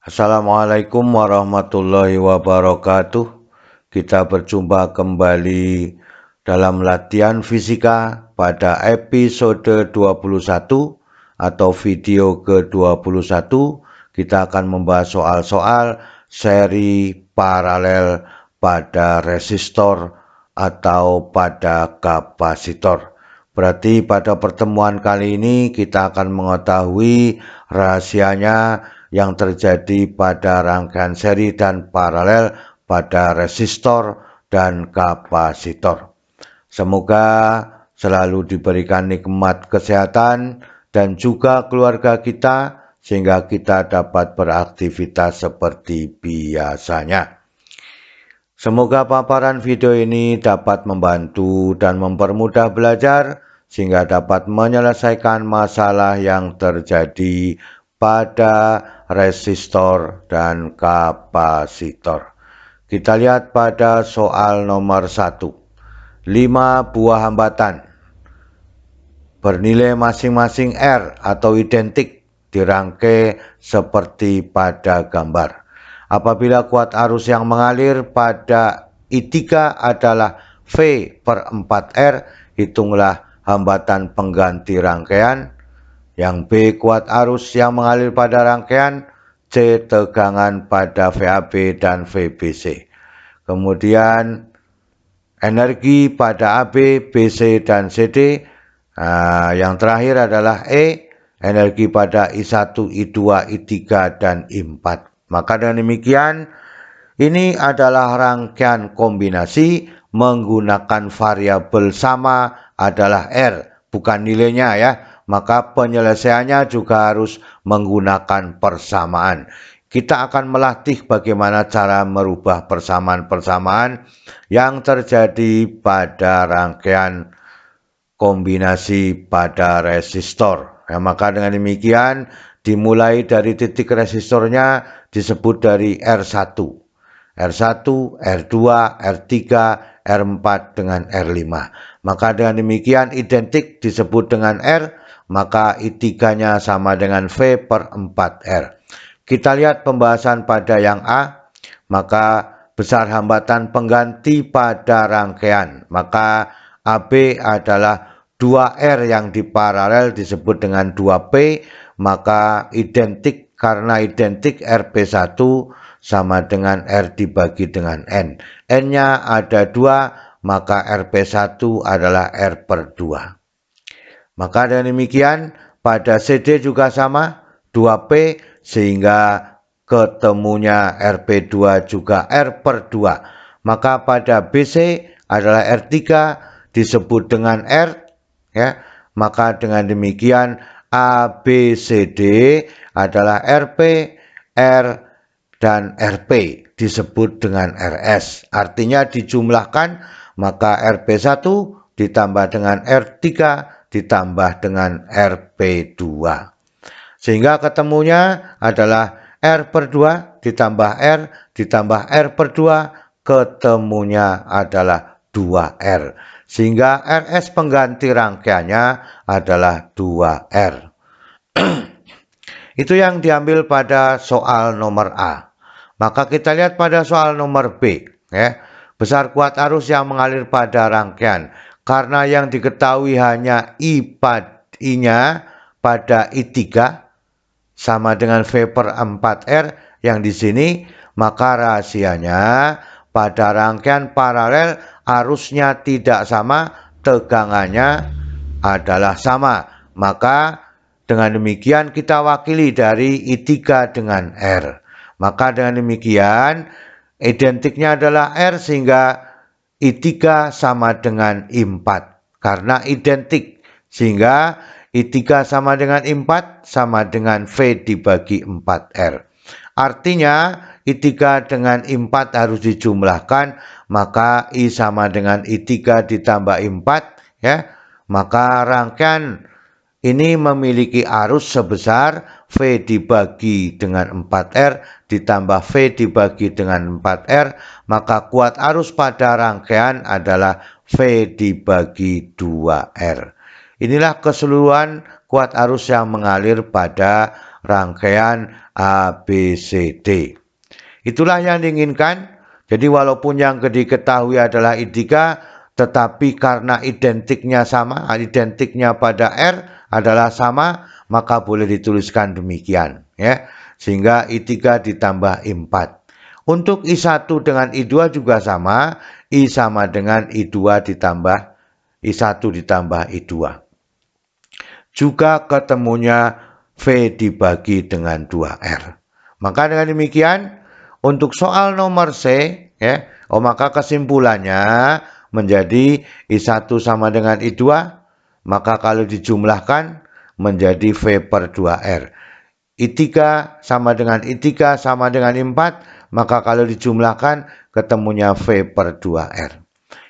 Assalamualaikum warahmatullahi wabarakatuh. Kita berjumpa kembali dalam latihan fisika pada episode 21 atau video ke-21. Kita akan membahas soal-soal seri paralel pada resistor atau pada kapasitor. Berarti pada pertemuan kali ini kita akan mengetahui rahasianya yang terjadi pada rangkaian seri dan paralel pada resistor dan kapasitor. Semoga selalu diberikan nikmat kesehatan dan juga keluarga kita sehingga kita dapat beraktivitas seperti biasanya. Semoga paparan video ini dapat membantu dan mempermudah belajar sehingga dapat menyelesaikan masalah yang terjadi pada resistor dan kapasitor. Kita lihat pada soal nomor 1. 5 buah hambatan bernilai masing-masing R atau identik dirangkai seperti pada gambar. Apabila kuat arus yang mengalir pada I3 adalah V/4R, hitunglah hambatan pengganti rangkaian. Yang B, kuat arus yang mengalir pada rangkaian. C, tegangan pada VAB dan VBC. Kemudian energi pada AB, BC, dan CD. Yang terakhir adalah E, energi pada I1, I2, I3, dan I4. Maka dengan demikian, ini adalah rangkaian kombinasi menggunakan variabel sama adalah R, bukan nilainya ya. Maka penyelesaiannya juga harus menggunakan persamaan. Kita akan melatih bagaimana cara merubah persamaan-persamaan yang terjadi pada rangkaian kombinasi pada resistor. Maka dengan demikian dimulai dari titik resistornya disebut dari R1. R1, R2, R3, R4 dengan R5. Maka dengan demikian identik disebut dengan R, maka I3-nya sama dengan V/4R. Kita lihat pembahasan pada yang A, maka besar hambatan pengganti pada rangkaian. Maka AB adalah 2R yang diparalel disebut dengan 2P, maka identik karena identik RP1 sama dengan R dibagi dengan N. N-nya ada 2, maka RP1 adalah R/2. Maka dengan demikian pada CD juga sama 2P sehingga ketemunya RP2 juga R/2. Maka pada BC adalah R3 disebut dengan R ya. Maka dengan demikian ABCD adalah RP, R, dan RP disebut dengan RS. Artinya dijumlahkan maka RP1 ditambah dengan R3 ditambah dengan RP2. Sehingga ketemunya adalah R/2 ditambah R ditambah R/2, ketemunya adalah 2R. Sehingga RS pengganti rangkaiannya adalah 2R. Itu yang diambil pada soal nomor A. Maka kita lihat pada soal nomor B. Ya. Besar kuat arus yang mengalir pada rangkaian. Karena yang diketahui hanya I-nya pada I3 sama dengan V/4R yang di sini, maka rahasianya pada rangkaian paralel arusnya tidak sama, tegangannya adalah sama. Maka dengan demikian kita wakili dari I3 dengan R. Maka dengan demikian identiknya adalah R sehingga I3 sama dengan I4. Karena identik sehingga I3 sama dengan I4 sama dengan V dibagi 4R. Artinya I3 dengan I4 harus dijumlahkan, maka I sama dengan I3 ditambah I4 ya. Maka rangkaian ini memiliki arus sebesar V dibagi dengan 4R ditambah V dibagi dengan 4R, maka kuat arus pada rangkaian adalah V dibagi 2R. Inilah keseluruhan kuat arus yang mengalir pada rangkaian ABCD. Itulah yang diinginkan. Jadi walaupun yang diketahui adalah I3, tetapi karena identiknya sama, identiknya pada R adalah sama, maka boleh dituliskan demikian, ya. Sehingga I3 ditambah I4. Untuk I1 dengan I2 juga sama, I sama dengan I2 ditambah I1 ditambah I2. Juga ketemunya V dibagi dengan 2R. Maka dengan demikian, untuk soal nomor C, ya, maka kesimpulannya menjadi I1 sama dengan I2, maka kalau dijumlahkan menjadi V per 2R. I3 sama dengan I3 sama dengan I4, maka kalau dijumlahkan ketemunya V per 2R.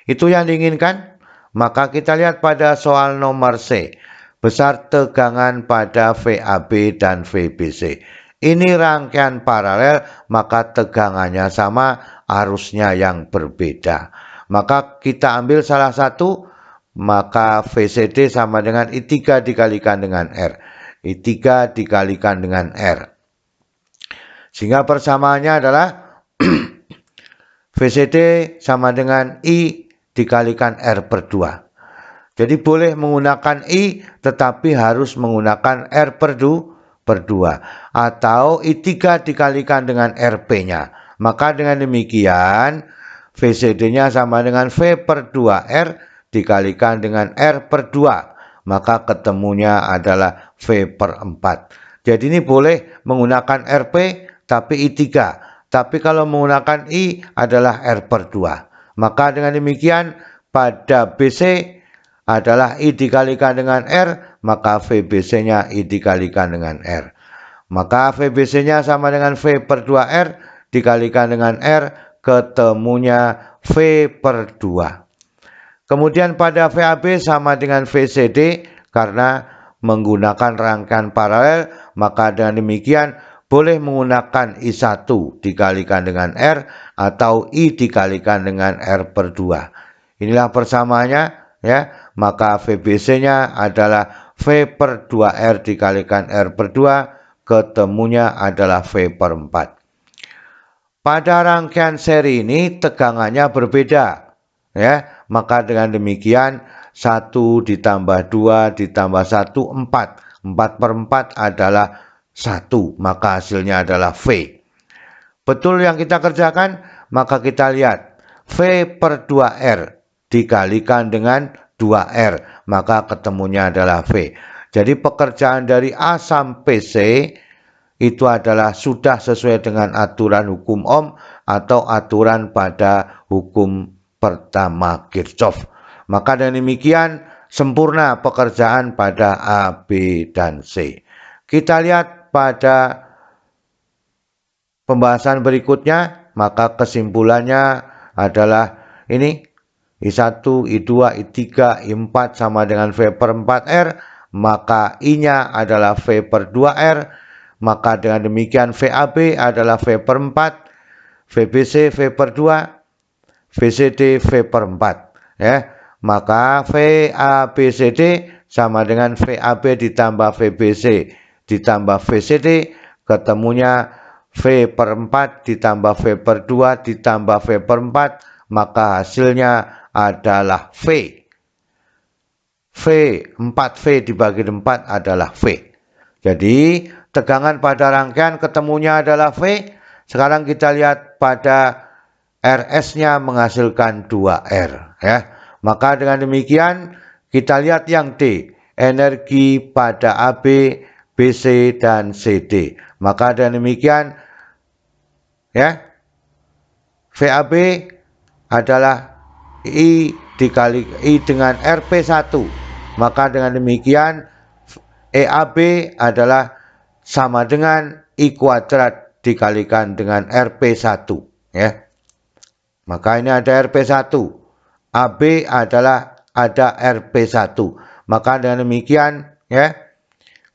Itu yang diinginkan. Maka kita lihat pada soal nomor C. Besar tegangan pada VAB dan VBC. Ini rangkaian paralel, maka tegangannya sama, arusnya yang berbeda. Maka kita ambil salah satu, maka VCD sama dengan I3 dikalikan dengan R. I3 dikalikan dengan R. Sehingga persamaannya adalah VCD sama dengan I dikalikan R per 2. Jadi boleh menggunakan I, tetapi harus menggunakan R per 2. Atau I3 dikalikan dengan RP-nya. Maka dengan demikian, VCD-nya sama dengan V per 2R dikalikan dengan R per 2. Maka ketemunya adalah V per 4. Jadi ini boleh menggunakan RP, tapi I3. Tapi kalau menggunakan I adalah R per 2. Maka dengan demikian, pada BC adalah I dikalikan dengan R, maka VBC-nya I dikalikan dengan R. Maka VBC-nya sama dengan V per 2R dikalikan dengan R, ketemunya V per 2. Kemudian pada VAB sama dengan VCD, karena menggunakan rangkaian paralel, maka dengan demikian boleh menggunakan I1 dikalikan dengan R atau I dikalikan dengan R per 2. Inilah persamaannya, ya. Maka VBC-nya adalah V per 2R dikalikan R per 2, ketemunya adalah V per 4. Pada rangkaian seri ini tegangannya berbeda, ya. Maka dengan demikian 1 ditambah 2 ditambah 1, 4. 4 per 4 adalah 1, maka hasilnya adalah V. Betul yang kita kerjakan, maka kita lihat V per 2R dikalikan dengan 2R, maka ketemunya adalah V. Jadi pekerjaan dari A sampai C itu adalah sudah sesuai dengan aturan hukum Ohm atau aturan pada hukum pertama Kirchhoff. Maka dengan demikian sempurna pekerjaan pada A, B, dan C. Kita lihat pada pembahasan berikutnya, maka kesimpulannya adalah ini. I1, I2, I3, I4 sama dengan V per 4R, maka I-nya adalah V per 2R, maka dengan demikian VAB adalah V per 4, VBC V per 2, VCD V per 4. Ya. Maka VABCD sama dengan VAB ditambah VBC ditambah VCD, ketemunya V per 4 ditambah V per 2 ditambah V per 4, maka hasilnya adalah V. 4V dibagi 4 adalah V. Jadi tegangan pada rangkaian ketemunya adalah V. Sekarang kita lihat pada RS-nya menghasilkan 2R. Ya. Maka dengan demikian kita lihat yang D. Energi pada AB, BC, dan CD. Maka dengan demikian, ya, VAB adalah I dikali I dengan RP1. Maka dengan demikian EAB adalah sama dengan I kuadrat dikalikan dengan RP1, ya. Maka ini ada RP1. AB adalah ada RP1. Maka dengan demikian, ya,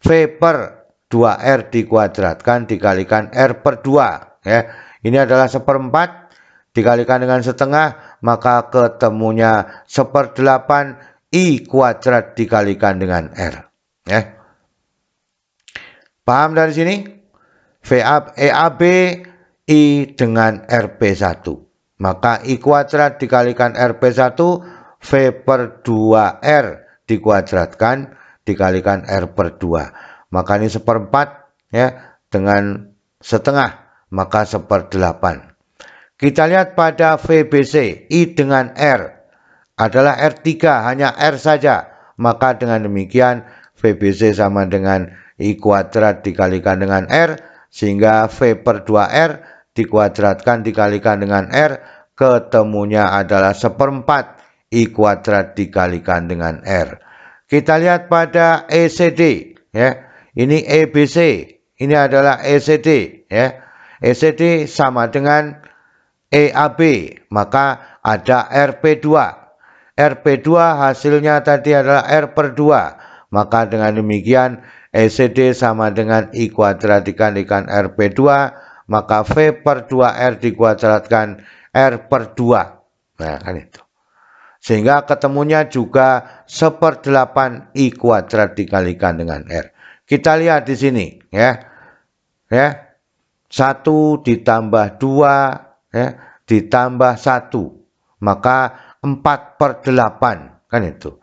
V per 2R dikuadratkan dikalikan R per 2, ya. Ini adalah 1/4 dikalikan dengan setengah, maka ketemunya 1/8 I kuadrat dikalikan dengan R. Ya. Paham dari sini? EAB I dengan RP1. Maka I kuadrat dikalikan RP1, V per 2R dikuadratkan dikalikan R per 2. Maka ini seperempat ya, dengan setengah, maka 1/8. Kita lihat pada VBC, I dengan R adalah R3, hanya R saja. Maka dengan demikian VBC sama dengan I kuadrat dikalikan dengan R, sehingga V per 2R dikuadratkan dikalikan dengan R, ketemunya adalah 1/4 I kuadrat dikalikan dengan R. Kita lihat pada ECD, ya. Ini EBC, ini adalah ECD, ya. ECD sama dengan EAB, maka ada RP2. RP2 hasilnya tadi adalah R per 2. Maka dengan demikian ECD sama dengan I kuadrat dikalikan RP2, maka V per 2R dikuadratkan R per 2. Nah, kan itu. Sehingga ketemunya juga 1/8 I kuadrat dikalikan dengan R. Kita lihat di sini, ya. Ya. 1 ditambah 2, ya, ditambah 1, maka 4/8, kan itu.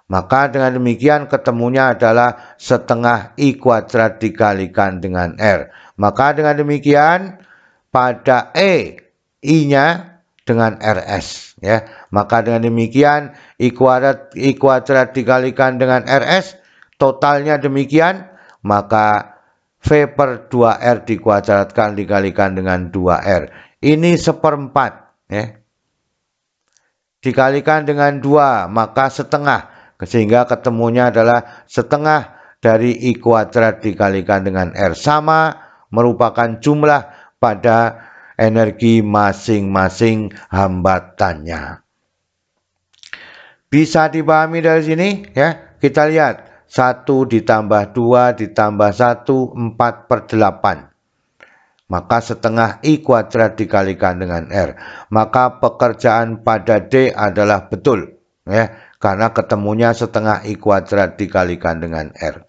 Maka dengan demikian ketemunya adalah setengah I kuadrat dikalikan dengan R. Maka dengan demikian pada I-nya dengan RS, ya. Maka dengan demikian I kuadrat dikalikan dengan RS, totalnya demikian, maka V per 2R dikuadratkan dikalikan dengan 2R. Ini 1/4, ya. Dikalikan dengan 2, maka setengah. Sehingga ketemunya adalah setengah dari I kuadrat dikalikan dengan R. Sama merupakan jumlah pada energi masing-masing hambatannya. Bisa dipahami dari sini, ya. Kita lihat. 1 ditambah 2 ditambah 1, 4/8. Maka setengah I kuadrat dikalikan dengan R. Maka pekerjaan pada D adalah betul, ya, karena ketemunya setengah I kuadrat dikalikan dengan R.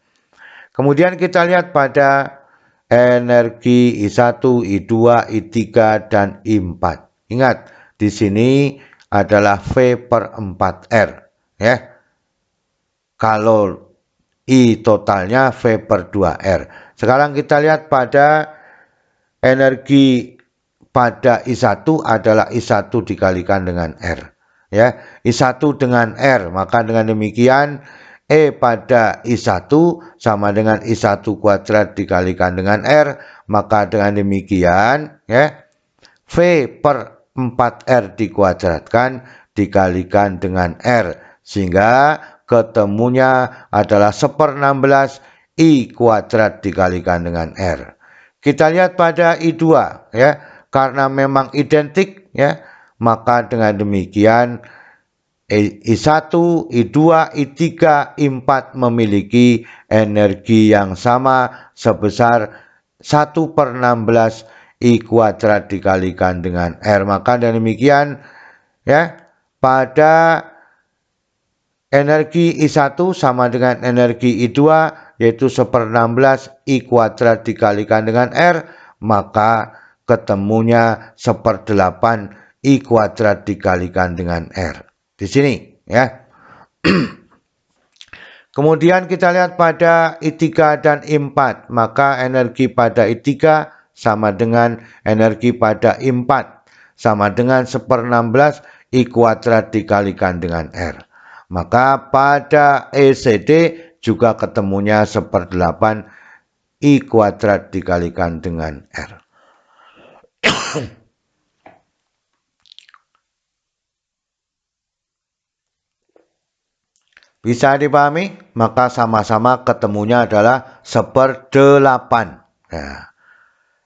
Kemudian kita lihat pada energi I1, I2, I3, dan I4. Ingat, di sini adalah V per 4R, ya. Kalau I totalnya V per 2R. Sekarang kita lihat pada energi pada I1 adalah I1 dikalikan dengan R. Ya, I1 dengan R, maka dengan demikian E pada I1 sama dengan I1 kuadrat dikalikan dengan R, maka dengan demikian, ya, V per 4R dikuadratkan dikalikan dengan R, sehingga ketemunya adalah 1/16 I kuadrat dikalikan dengan R. Kita lihat pada I2, ya, karena memang identik, ya, maka dengan demikian I1, I2, I3, I4 memiliki energi yang sama sebesar 1/16 I kuadrat dikalikan dengan R. Maka dengan demikian, ya, pada energi I1 sama dengan energi I2, yaitu 1/16 I kuadrat dikalikan dengan R, maka ketemunya 1/8 I kuadrat dikalikan dengan R. Di sini, ya. Kemudian kita lihat pada I3 dan I4, maka energi pada I3 sama dengan energi pada I4, sama dengan 1/16 I kuadrat dikalikan dengan R. Maka pada ECD juga ketemunya 1/8 I kuadrat dikalikan dengan R. Bisa dipahami? Maka sama-sama ketemunya adalah 1/8. Nah,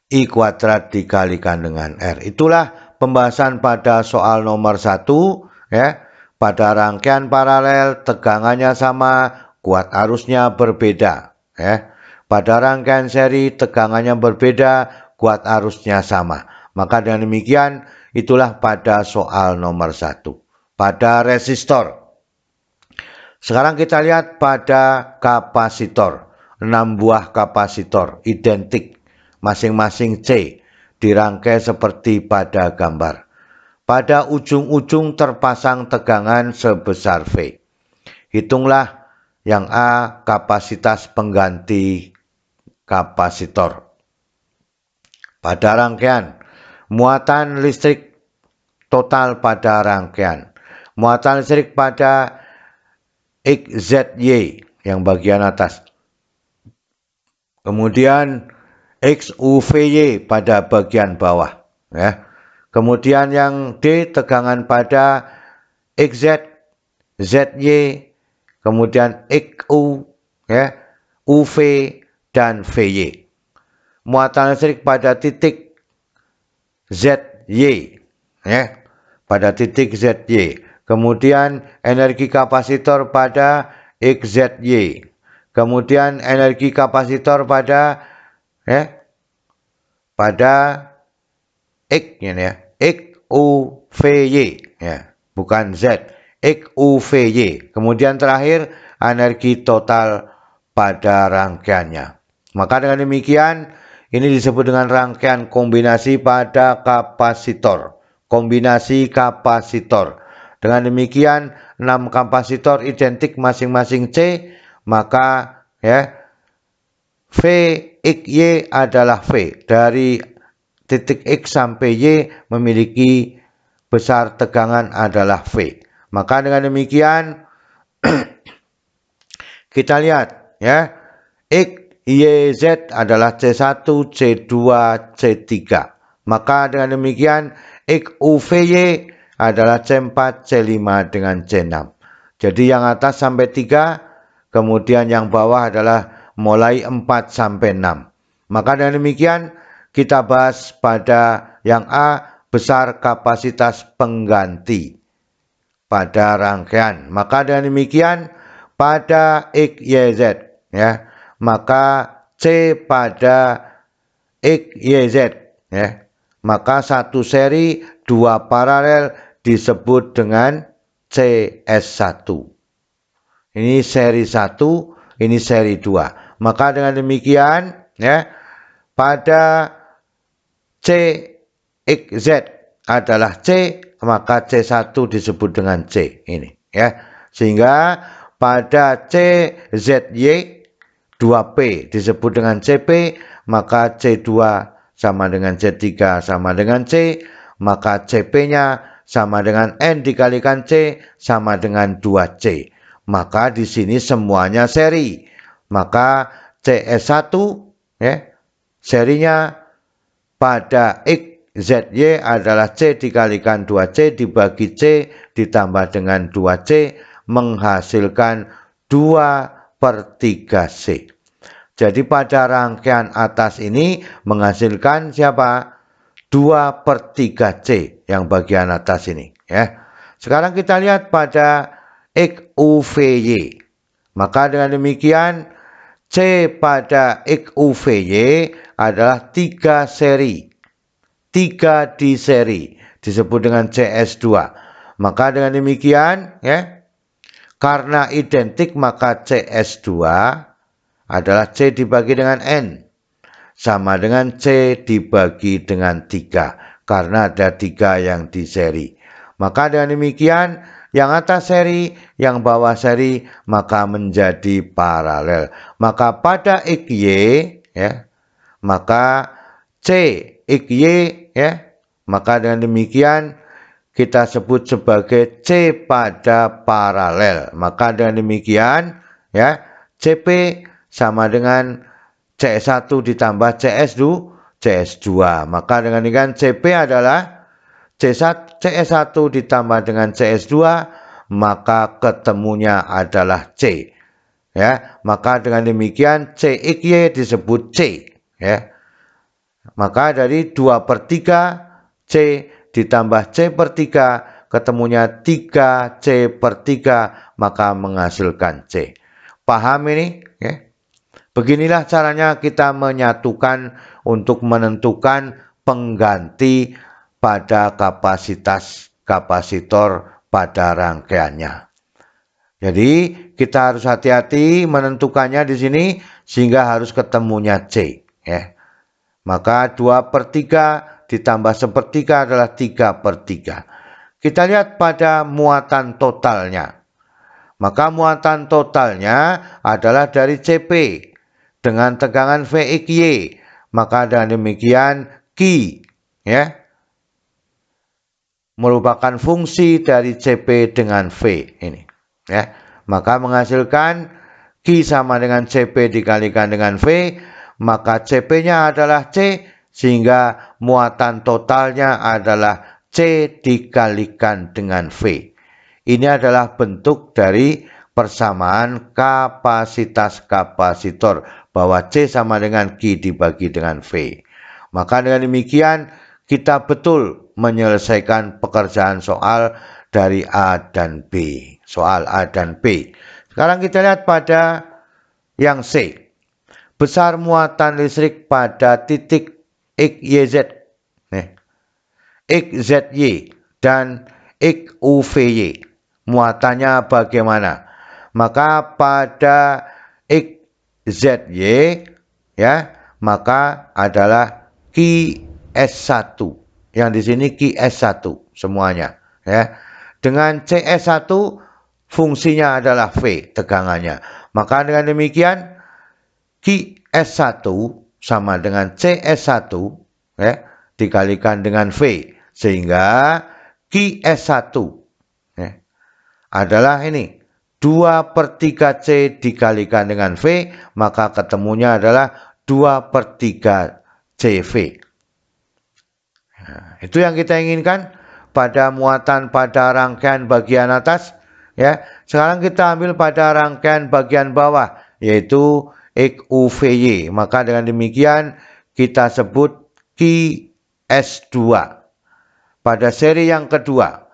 I kuadrat dikalikan dengan R. Itulah pembahasan pada soal nomor 1, ya. Pada rangkaian paralel tegangannya sama, kuat arusnya berbeda, ya. Pada rangkaian seri tegangannya berbeda, kuat arusnya sama. Maka dengan demikian itulah pada soal nomor 1. Pada resistor, Sekarang kita lihat pada kapasitor. 6 buah kapasitor identik masing-masing C dirangkai seperti pada gambar. Pada ujung-ujung terpasang tegangan sebesar V. Hitunglah yang A kapasitas pengganti kapasitor. Pada rangkaian, muatan listrik total pada rangkaian. Muatan listrik pada XZY yang bagian atas. Kemudian XUVY pada bagian bawah. Ya. Kemudian yang D tegangan pada XZ, ZY, kemudian XU, ya, UV, dan VY. Muatan listrik pada titik ZY, ya, pada titik ZY. Kemudian energi kapasitor pada XZY. Kemudian energi kapasitor pada X ya, XUVY ya, bukan Z, XUVY. Kemudian terakhir energi total pada rangkaiannya. Maka dengan demikian ini disebut dengan rangkaian kombinasi pada kapasitor. Kombinasi kapasitor. Dengan demikian 6 kapasitor identik masing-masing C, maka ya V X Y adalah V. Dari titik X sampai Y memiliki besar tegangan adalah V. Maka dengan demikian kita lihat ya, X, Y, Z adalah C1, C2, C3. Maka dengan demikian X, U, V, Y adalah C4, C5 dengan C6. Jadi yang atas sampai 3, kemudian yang bawah adalah mulai 4 sampai 6. Maka dengan demikian kita bahas pada yang A, besar kapasitas pengganti pada rangkaian. Maka dengan demikian pada X, Y, Z ya, maka C pada X, Y, Z ya, maka satu seri dua paralel disebut dengan CS1. Ini seri 1, ini seri 2. Maka dengan demikian ya, pada CXZ adalah C, maka C1 disebut dengan C ini ya. Sehingga pada CZY 2P disebut dengan CP, maka C2 sama dengan C3 sama dengan C, maka CP-nya sama dengan N dikalikan C sama dengan 2C. Maka di sini semuanya seri. Maka CS1 ya, serinya pada XZY adalah C dikalikan 2C dibagi C ditambah dengan 2C menghasilkan 2/3C. Jadi pada rangkaian atas ini menghasilkan siapa? 2/3C yang bagian atas ini ya. Sekarang kita lihat pada XUVY. Maka dengan demikian C pada XUVY adalah 3 seri. 3 di seri disebut dengan CS2. Maka dengan demikian ya, karena identik maka CS2 adalah C dibagi dengan N sama dengan C dibagi dengan 3 karena ada 3 yang di seri. Maka dengan demikian yang atas seri, yang bawah seri maka menjadi paralel. Maka pada XY ya, maka C XY ya, maka dengan demikian kita sebut sebagai C pada paralel. Maka dengan demikian ya, CP sama dengan CS1 ditambah CS2. Maka dengan demikian CP adalah CS1 ditambah dengan CS2, maka ketemunya adalah C. Ya, maka dengan demikian CXY disebut C. Ya. Maka dari 2/3 C ditambah C/3 ketemunya 3C/3, maka menghasilkan C. Paham ini? Ya. Beginilah caranya kita menyatukan untuk menentukan pengganti pada kapasitor pada rangkaiannya. Jadi kita harus hati-hati menentukannya di sini sehingga harus ketemunya C, ya. Maka 2/3 ditambah 1/3 adalah 3/3. Kita lihat pada muatan totalnya. Maka muatan totalnya adalah dari CP dengan tegangan VXY. Maka dengan demikian Q, ya, merupakan fungsi dari CP dengan V ini, ya. Maka menghasilkan Q sama dengan CP dikalikan dengan V, maka CP-nya adalah C, sehingga muatan totalnya adalah C dikalikan dengan V. Ini adalah bentuk dari persamaan kapasitas kapasitor, bahwa C sama dengan Q dibagi dengan V. Maka dengan demikian kita betul menyelesaikan pekerjaan soal dari A dan B. Soal A dan B. Sekarang kita lihat pada yang C. Besar muatan listrik pada titik XYZ, XZY dan XUVY. Muatannya bagaimana? Maka pada XZY, ya, maka adalah QS1. Yang di sini QS1 semuanya, ya. Dengan CS1 fungsinya adalah V tegangannya. Maka dengan demikian QS1 sama dengan CS1, ya, dikalikan dengan V, sehingga QS1, ya, adalah ini 2/3 C dikalikan dengan V, maka ketemunya adalah 2/3 CV. Nah, itu yang kita inginkan pada muatan pada rangkaian bagian atas, ya. Sekarang kita ambil pada rangkaian bagian bawah, yaitu XUVY. Maka dengan demikian kita sebut QS2. Pada seri yang kedua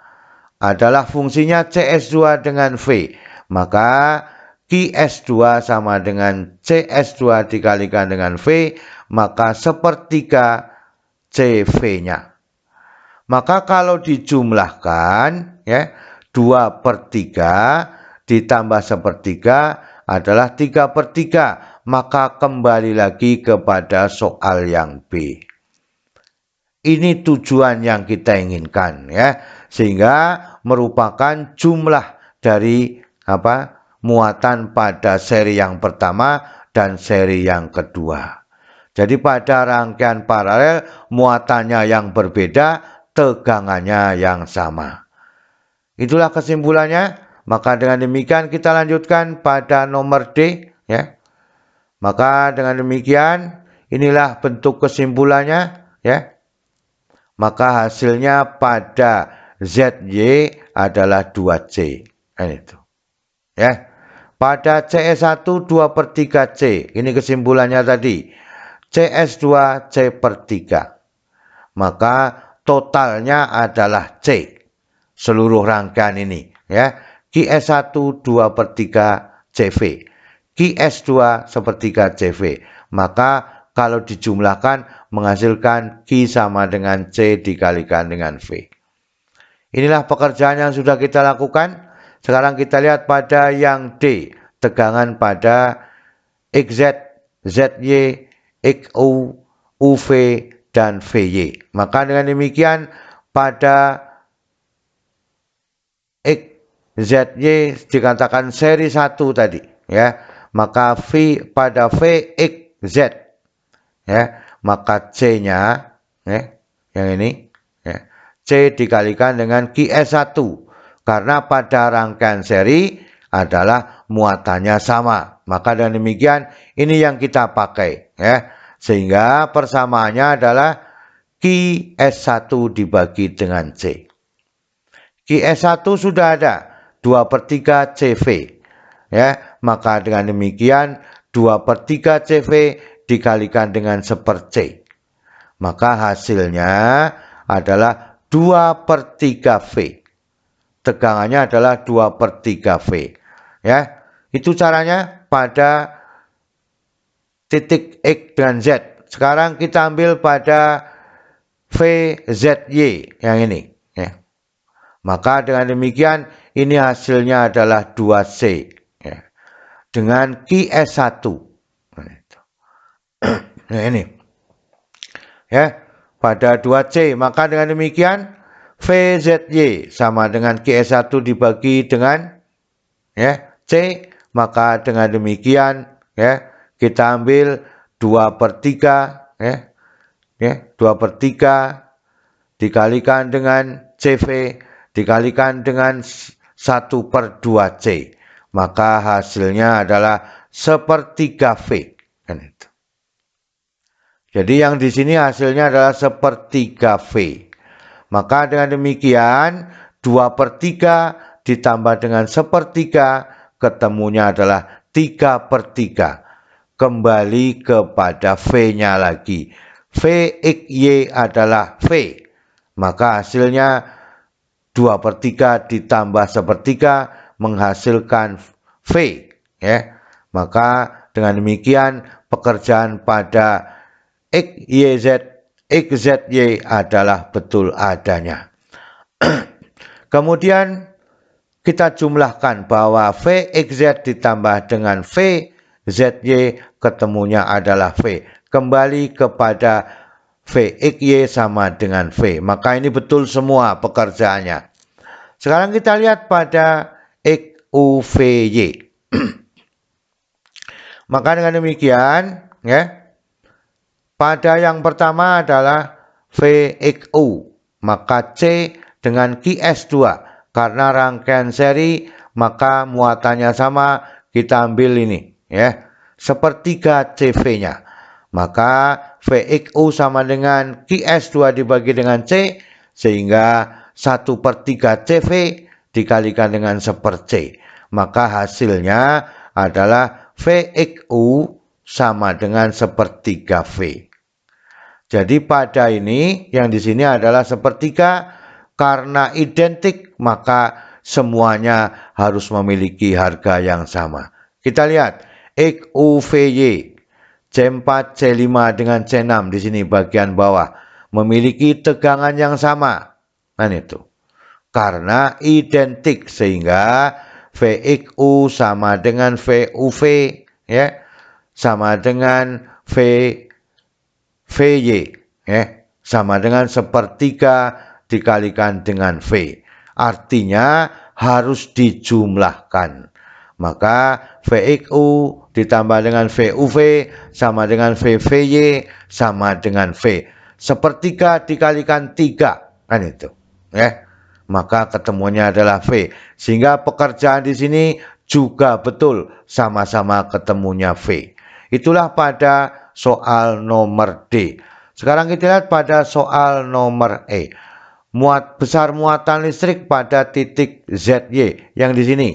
adalah fungsinya CS2 dengan V. Maka QS2 sama dengan CS2 dikalikan dengan V, maka 1/3 CV-nya. Maka kalau dijumlahkan, ya, 2/3 ditambah 1/3 adalah 3/3. Maka kembali lagi kepada soal yang B. Ini tujuan yang kita inginkan, ya, sehingga merupakan jumlah dari muatan pada seri yang pertama dan seri yang kedua. Jadi pada rangkaian paralel muatannya yang berbeda, tegangannya yang sama. Itulah kesimpulannya. Maka dengan demikian kita lanjutkan pada nomor D, ya. Maka dengan demikian inilah bentuk kesimpulannya, ya. Maka hasilnya pada ZY adalah 2C. Itu, ya. Pada CS1 2/3 C. Ini kesimpulannya tadi. CS2 C/3. Maka totalnya adalah C. Seluruh rangkaian ini, ya. QS1 2/3 CV. QS2 1/3 CV. Maka kalau dijumlahkan menghasilkan Q sama dengan C dikalikan dengan V. Inilah pekerjaan yang sudah kita lakukan. Sekarang kita lihat pada yang D. Tegangan pada XZ, ZY, XU, UV, dan VY. Maka dengan demikian pada XZY dikatakan seri 1 tadi, ya. Maka pada VXZ, ya, maka C-nya, ya, yang ini, ya, C dikalikan dengan QS1 karena pada rangkaian seri adalah muatannya sama. Maka dengan demikian ini yang kita pakai, ya, sehingga persamaannya adalah QS1 dibagi dengan C. QS1 sudah ada 2/3 CV, ya. Maka dengan demikian 2/3 CV dikalikan dengan 1/C. Maka hasilnya adalah 2/3 V. Tegangannya adalah 2/3 V, ya. Itu caranya pada titik X dan Z. Sekarang kita ambil pada VZY yang ini, ya. Maka dengan demikian ini hasilnya adalah 2C ya, dengan QS1. Nah ini ya, pada 2C, maka dengan demikian VZY sama dengan QS1 dibagi dengan ya C, maka dengan demikian ya kita ambil 2/3 ya 2/3 dikalikan dengan CV dikalikan dengan 1/2C, maka hasilnya adalah 1/3 V kan itu. Jadi yang di sini hasilnya adalah 1/3 V. Maka dengan demikian 2/3 ditambah dengan 1/3 ketemunya adalah 3/3. Kembali kepada V-nya lagi. VXY adalah V. Maka hasilnya 2/3 ditambah 1/3 menghasilkan V ya. Maka dengan demikian pekerjaan pada XY adalah betul adanya. Kemudian kita jumlahkan bahwa VXZ ditambah dengan VZY ketemunya adalah V. Kembali kepada VXY sama dengan V. Maka ini betul semua pekerjaannya. Sekarang kita lihat pada XUVY. Maka dengan demikian ya, pada yang pertama adalah VXU, maka C dengan QS2. Karena rangkaian seri, maka muatannya sama, kita ambil ini ya, 1/3 CV-nya. Maka VXU sama dengan QS2 dibagi dengan C, sehingga 1/3 CV dikalikan dengan 1/C. Maka hasilnya adalah VXU sama dengan 1/3 V. Jadi pada ini yang di sini adalah 1/3, karena identik maka semuanya harus memiliki harga yang sama. Kita lihat XUVY C4 C5 dengan C6 di sini bagian bawah memiliki tegangan yang sama. Nah itu. Karena identik sehingga VXU sama dengan VUV ya, sama dengan VY ya, sama dengan 1/3 dikalikan dengan V. Artinya harus dijumlahkan. Maka VXU ditambah dengan VUV sama dengan VVY sama dengan V. 1/3 dikalikan 3 kan itu ya. Maka ketemunya adalah V. Sehingga pekerjaan di sini juga betul sama-sama ketemunya V. Itulah pada soal nomor D. Sekarang kita lihat pada soal nomor E. Besar muatan listrik pada titik ZY yang di sini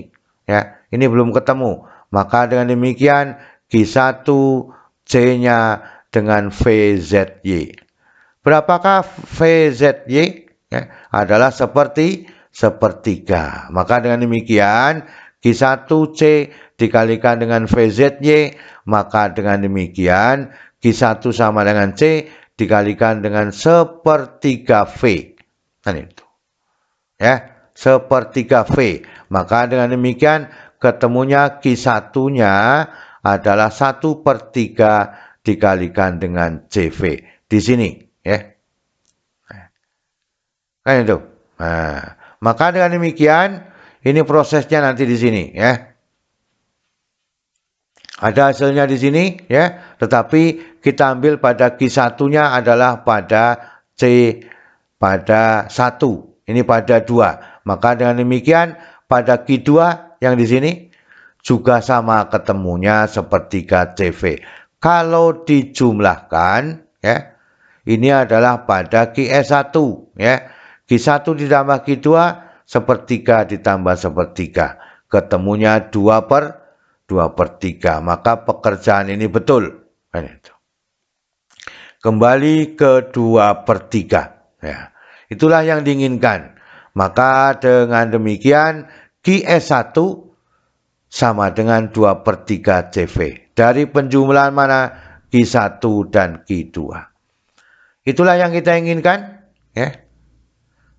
ya. Ini belum ketemu. Maka dengan demikian Q1 C-nya dengan VZY. Berapakah VZY? Ya, adalah seperti 1/3. Maka dengan demikian Q1C dikalikan dengan VZY, maka dengan demikian Q1 sama dengan C dikalikan dengan 1/3 V. Kan itu. Ya, 1/3 V. Maka dengan demikian ketemunya Q1-nya adalah 1/3 dikalikan dengan CV. Di sini ya. Kan itu. Nah, maka dengan demikian ini prosesnya nanti di sini ya. Ada hasilnya di sini ya, tetapi kita ambil pada Q1-nya adalah pada C pada 1. Ini pada 2. Maka dengan demikian pada Q2 yang di sini juga sama ketemunya 1/3 CV. Kalau dijumlahkan ya, ini adalah pada QS1 ya. Q1 ditambah Q2 1/3 ditambah 1/3. Ketemunya 2/3. Maka pekerjaan ini betul. Kembali ke 2/3 ya. Itulah yang diinginkan. Maka dengan demikian QS1 sama dengan 2/3 CV. Dari penjumlahan mana? Q1 dan Q2. Itulah yang kita inginkan ya.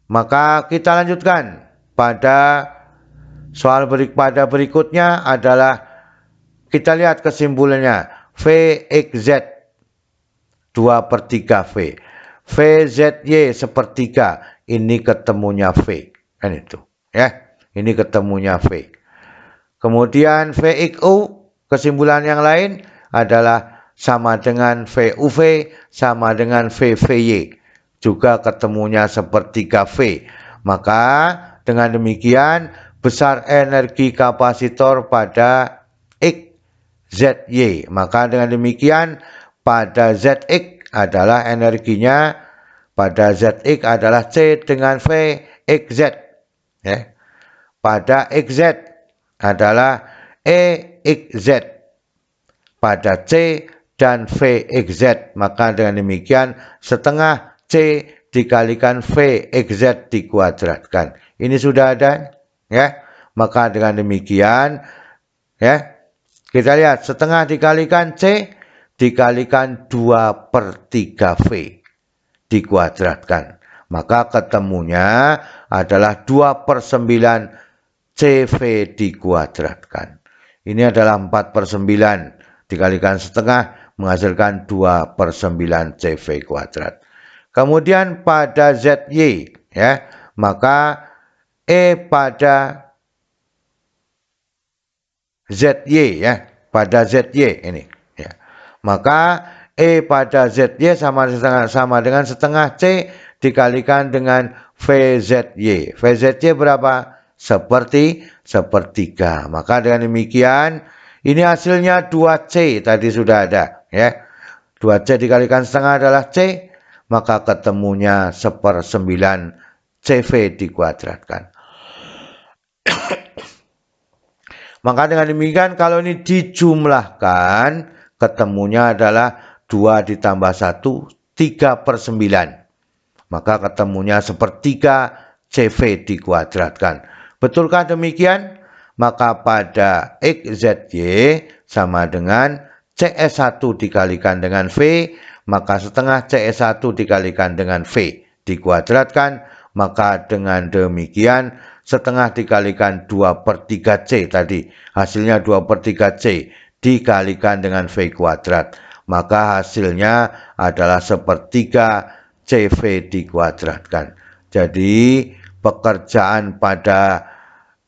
Maka kita lanjutkan pada Soal pada berikutnya adalah kita lihat kesimpulannya. VXZ 2/3 V. VZY sepertiga. Ini ketemunya V. Kan itu. Ya. Ini ketemunya V. Kemudian VXU kesimpulan yang lain adalah sama dengan VUV sama dengan VVY. Juga ketemunya sepertiga V. Maka dengan demikian besar energi kapasitor pada X, ZY. Maka dengan demikian pada ZX adalah energinya pada ZX adalah C dengan V XZ. Ya. Pada XZ adalah EXZ. Pada C dan VXZ. Maka dengan demikian setengah C dikalikan VXZ dikuadratkan. Ini sudah ada, ya. Maka dengan demikian, ya, kita lihat setengah dikalikan C dikalikan 2/3 V dikuadratkan. Maka ketemunya adalah 2/9 CV dikuadratkan. Ini adalah 4/9 dikalikan setengah menghasilkan 2/9 CV kuadrat. Kemudian pada ZY, ya, maka E pada ZY, ya, pada ZY ini, ya. Maka E pada ZY sama dengan setengah C dikalikan dengan VZY. VZY berapa? Sepertiga. Maka dengan demikian ini hasilnya 2C tadi sudah ada, ya. 2C dikalikan setengah adalah C, maka ketemunya 1/9 CV dikuadratkan. Maka dengan demikian kalau ini dijumlahkan ketemunya adalah 2 ditambah 1 3/9. Maka ketemunya sepertiga CV dikuadratkan. Betulkah demikian? Maka pada XZY sama dengan CS1 dikalikan dengan V, maka setengah CS1 dikalikan dengan V dikuadratkan. Maka dengan demikian setengah dikalikan 2/3C tadi. Hasilnya 2/3C dikalikan dengan V kuadrat. Maka hasilnya adalah sepertiga CV dikuadratkan. Jadi pekerjaan pada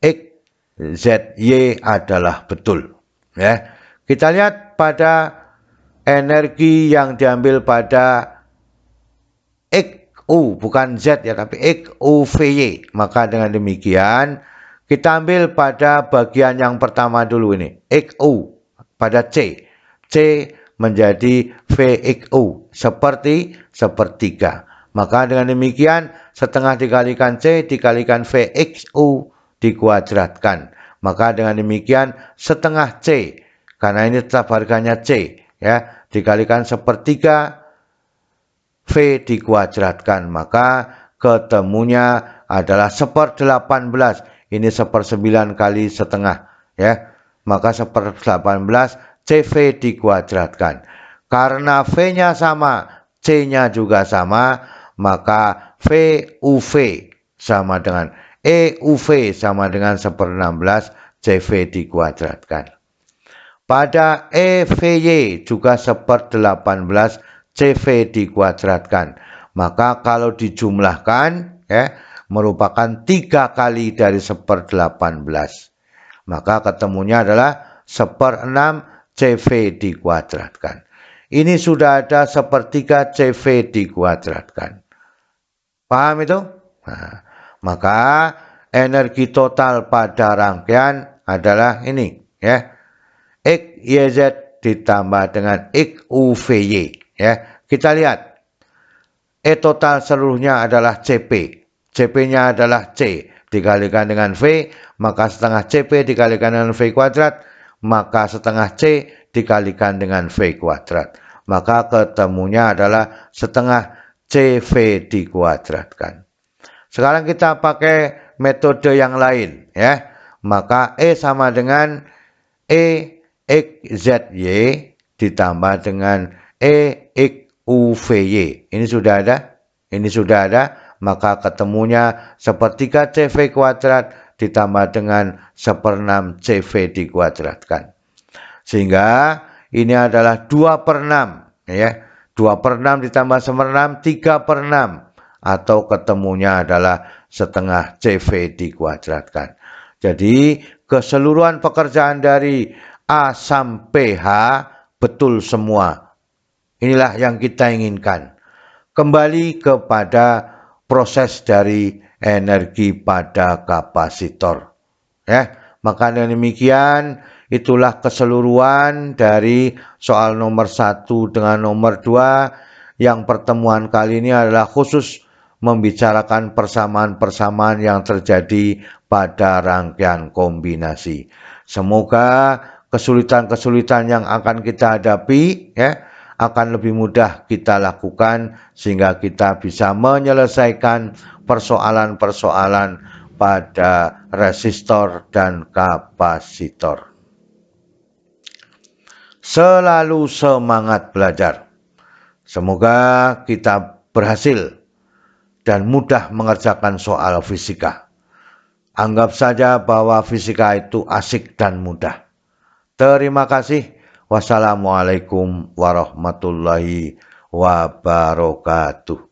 X, Z, Y adalah betul. Ya. Kita lihat pada energi yang diambil pada XU, bukan Z ya, tapi XUVY. Maka dengan demikian kita ambil pada bagian yang pertama dulu ini. XU pada C. C menjadi VXU sepertiga. Maka dengan demikian setengah dikalikan C dikalikan VXU dikuadratkan. Maka dengan demikian setengah C, karena ini tetap harganya C, ya, dikalikan sepertiga V dikuadratkan. Maka ketemunya adalah 1/18. Ini 1/9 kali setengah, ya. Maka 1/18 CV dikuadratkan. Karena V-nya sama, C-nya juga sama, maka VUV sama dengan EUV sama dengan 1/16 CV dikuadratkan. Pada EVY juga 1/18 CV dikuadratkan. Maka kalau dijumlahkan, ya, merupakan 3 kali dari 1/18. Maka ketemunya adalah 1/6 CV dikuadratkan. Ini sudah ada sepertiga CV dikuadratkan. Paham itu? Nah, maka energi total pada rangkaian adalah ini, ya. X, Y, Z ditambah dengan X, U, V, Y. Ya. Kita lihat. E total seluruhnya adalah CP. CP-nya adalah C dikalikan dengan V, maka setengah CP dikalikan dengan V kuadrat, maka setengah C dikalikan dengan V kuadrat. Maka ketemunya adalah setengah CV dikuadratkan. Sekarang kita pakai metode yang lain, ya. Maka E sama dengan EXZY ditambah dengan EXUVY. Ini sudah ada. Ini sudah ada. Maka ketemunya sepertiga CV kuadrat ditambah dengan 1/6 CV dikuadratkan. Sehingga ini adalah 2/6 ya. 2/6 ditambah 1/6 3/6 atau ketemunya adalah setengah CV dikuadratkan. Jadi keseluruhan pekerjaan dari A sampai H betul semua. Inilah yang kita inginkan. Kembali kepada proses dari energi pada kapasitor. Ya, maka dengan demikian itulah keseluruhan dari soal nomor 1 dengan nomor 2. Yang pertemuan kali ini adalah khusus membicarakan persamaan-persamaan yang terjadi pada rangkaian kombinasi. Semoga kesulitan-kesulitan yang akan kita hadapi ya akan lebih mudah kita lakukan sehingga kita bisa menyelesaikan persoalan-persoalan pada resistor dan kapasitor. Selalu semangat belajar. Semoga kita berhasil dan mudah mengerjakan soal fisika. Anggap saja bahwa fisika itu asik dan mudah. Terima kasih. Wassalamualaikum warahmatullahi wabarakatuh.